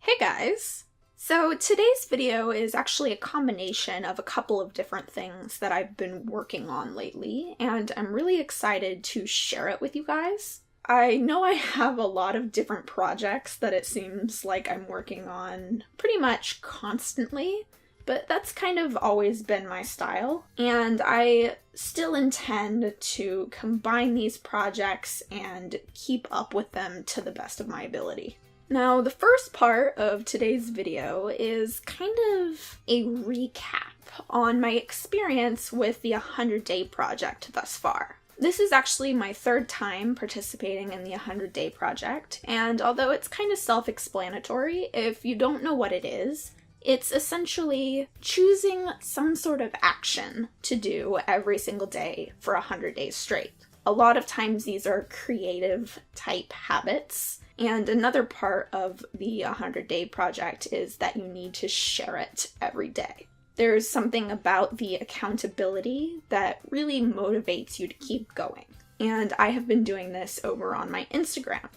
Hey guys! So today's video is actually a combination of a couple of different things that I've been working on lately, and I'm really excited to share it with you guys. I know I have a lot of different projects that it seems like I'm working on pretty much constantly, but that's kind of always been my style, and I still intend to combine these projects and keep up with them to the best of my ability. Now, the first part of today's video is kind of a recap on my experience with the 100-Day Project thus far. This is actually my third time participating in the 100-Day Project, and although it's kind of self-explanatory, if you don't know what it is, it's essentially choosing some sort of action to do every single day for 100 days straight. A lot of times these are creative type habits, and another part of the 100-Day Project is that you need to share it every day. There's something about the accountability that really motivates you to keep going. And I have been doing this over on my Instagram.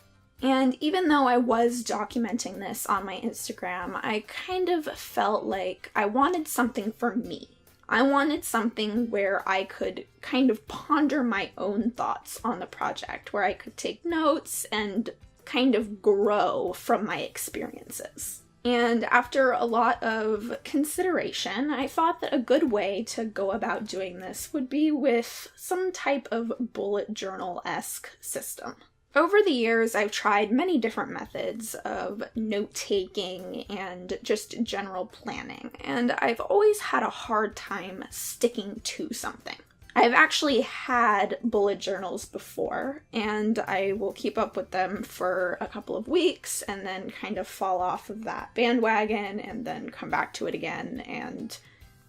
And even though I was documenting this on my Instagram, I kind of felt like I wanted something for me. I wanted something where I could kind of ponder my own thoughts on the project, where I could take notes and kind of grow from my experiences. And after a lot of consideration, I thought that a good way to go about doing this would be with some type of bullet journal-esque system. Over the years, I've tried many different methods of note-taking and just general planning, and I've always had a hard time sticking to something. I've actually had bullet journals before, and I will keep up with them for a couple of weeks and then kind of fall off of that bandwagon and then come back to it again, and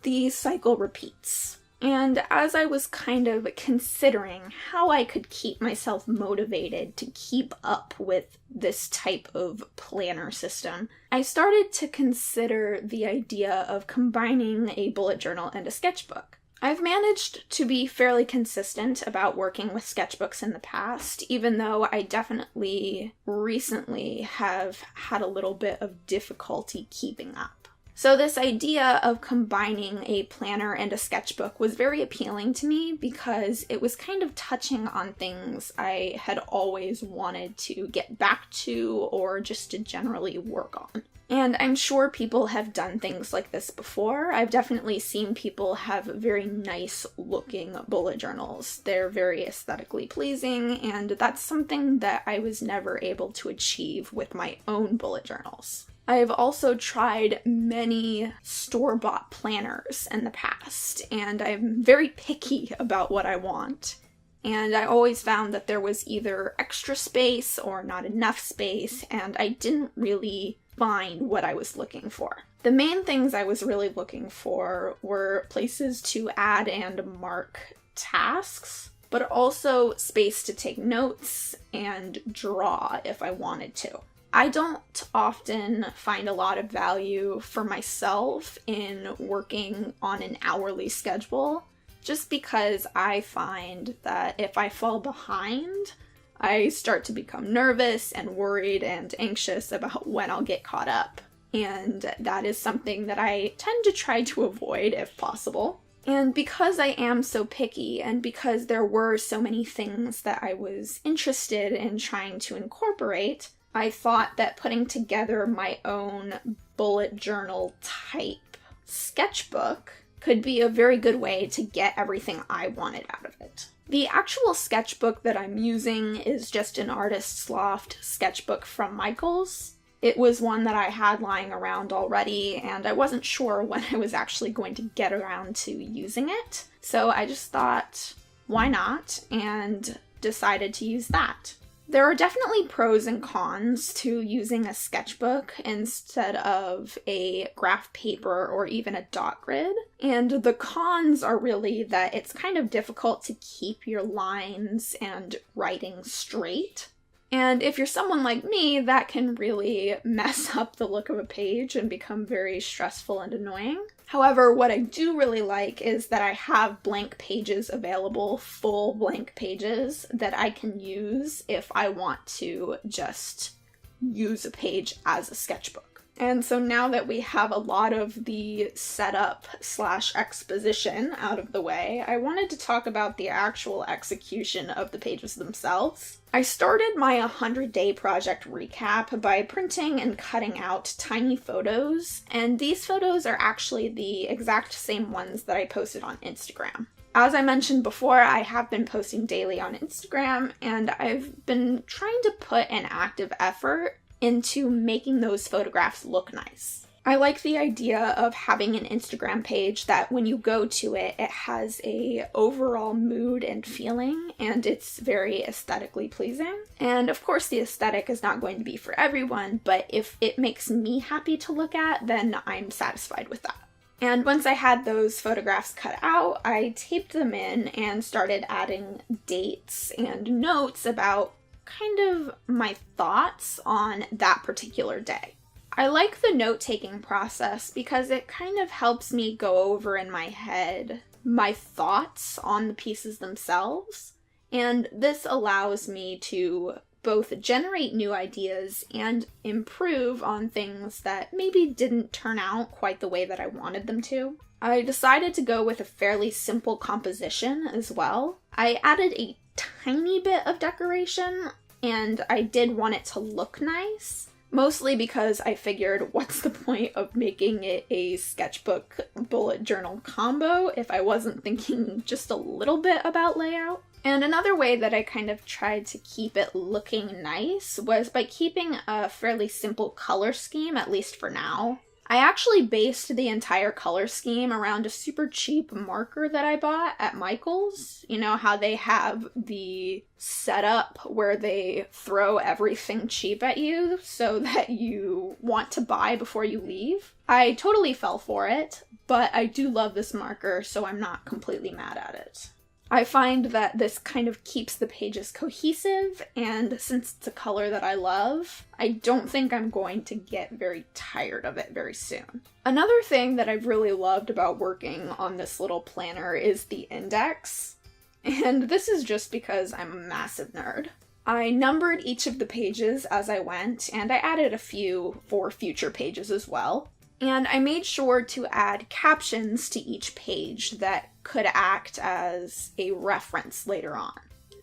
the cycle repeats. And as I was kind of considering how I could keep myself motivated to keep up with this type of planner system, I started to consider the idea of combining a bullet journal and a sketchbook. I've managed to be fairly consistent about working with sketchbooks in the past, even though I definitely recently have had a little bit of difficulty keeping up. So this idea of combining a planner and a sketchbook was very appealing to me because it was kind of touching on things I had always wanted to get back to or just to generally work on. And I'm sure people have done things like this before. I've definitely seen people have very nice looking bullet journals. They're very aesthetically pleasing, and that's something that I was never able to achieve with my own bullet journals. I've also tried many store-bought planners in the past, and I'm very picky about what I want. And I always found that there was either extra space or not enough space, and I didn't really find what I was looking for. The main things I was really looking for were places to add and mark tasks, but also space to take notes and draw if I wanted to. I don't often find a lot of value for myself in working on an hourly schedule, just because I find that if I fall behind, I start to become nervous and worried and anxious about when I'll get caught up. And that is something that I tend to try to avoid if possible. And because I am so picky, and because there were so many things that I was interested in trying to incorporate, I thought that putting together my own bullet journal type sketchbook could be a very good way to get everything I wanted out of it. The actual sketchbook that I'm using is just an Artist's Loft sketchbook from Michaels. It was one that I had lying around already, and I wasn't sure when I was actually going to get around to using it. So I just thought, why not? And decided to use that. There are definitely pros and cons to using a sketchbook instead of a graph paper or even a dot grid. And the cons are really that it's kind of difficult to keep your lines and writing straight. And if you're someone like me, that can really mess up the look of a page and become very stressful and annoying. However, what I do really like is that I have blank pages available, full blank pages, that I can use if I want to just use a page as a sketchbook. And so now that we have a lot of the setup / exposition out of the way, I wanted to talk about the actual execution of the pages themselves. I started my 100-day project recap by printing and cutting out tiny photos, and these photos are actually the exact same ones that I posted on Instagram. As I mentioned before, I have been posting daily on Instagram, and I've been trying to put an active effort into making those photographs look nice. I like the idea of having an Instagram page that when you go to it, it has a overall mood and feeling, and it's very aesthetically pleasing. And of course the aesthetic is not going to be for everyone, but if it makes me happy to look at, then I'm satisfied with that. And once I had those photographs cut out, I taped them in and started adding dates and notes about kind of my thoughts on that particular day. I like the note-taking process because it kind of helps me go over in my head my thoughts on the pieces themselves, and this allows me to both generate new ideas and improve on things that maybe didn't turn out quite the way that I wanted them to. I decided to go with a fairly simple composition as well. I added a tiny bit of decoration, and I did want it to look nice, mostly because I figured what's the point of making it a sketchbook bullet journal combo if I wasn't thinking just a little bit about layout. And another way that I kind of tried to keep it looking nice was by keeping a fairly simple color scheme, at least for now. I actually based the entire color scheme around a super cheap marker that I bought at Michael's. You know how they have the setup where they throw everything cheap at you so that you want to buy before you leave? I totally fell for it, but I do love this marker, so I'm not completely mad at it. I find that this kind of keeps the pages cohesive, and since it's a color that I love, I don't think I'm going to get very tired of it very soon. Another thing that I've really loved about working on this little planner is the index, and this is just because I'm a massive nerd. I numbered each of the pages as I went, and I added a few for future pages as well. And I made sure to add captions to each page that could act as a reference later on.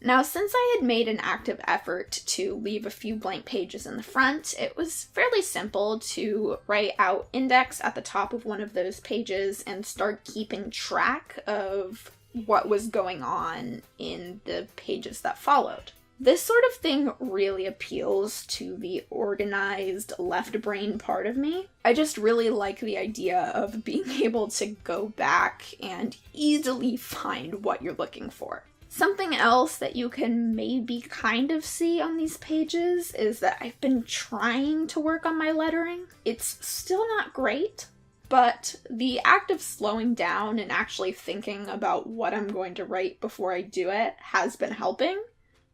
Now, since I had made an active effort to leave a few blank pages in the front, it was fairly simple to write out index at the top of one of those pages and start keeping track of what was going on in the pages that followed. This sort of thing really appeals to the organized left brain part of me. I just really like the idea of being able to go back and easily find what you're looking for. Something else that you can maybe kind of see on these pages is that I've been trying to work on my lettering. It's still not great, but the act of slowing down and actually thinking about what I'm going to write before I do it has been helping.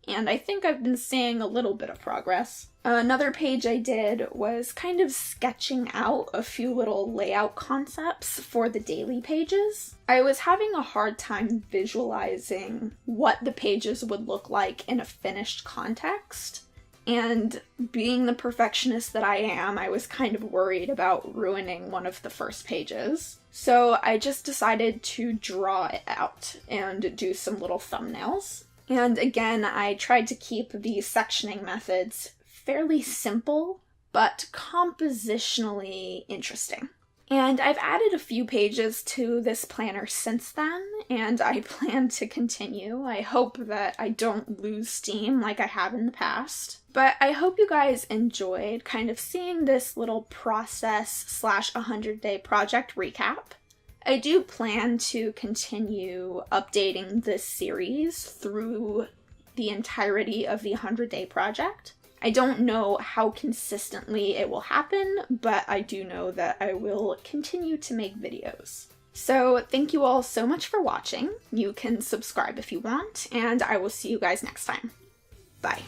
And I think I've been seeing a little bit of progress. Another page I did was kind of sketching out a few little layout concepts for the daily pages. I was having a hard time visualizing what the pages would look like in a finished context. And being the perfectionist that I am, I was kind of worried about ruining one of the first pages. So I just decided to draw it out and do some little thumbnails. And again, I tried to keep the sectioning methods fairly simple, but compositionally interesting. And I've added a few pages to this planner since then, and I plan to continue. I hope that I don't lose steam like I have in the past. But I hope you guys enjoyed kind of seeing this little process / 100-day project recap. I do plan to continue updating this series through the entirety of the 100-day project. I don't know how consistently it will happen, but I do know that I will continue to make videos. So thank you all so much for watching. You can subscribe if you want, and I will see you guys next time. Bye.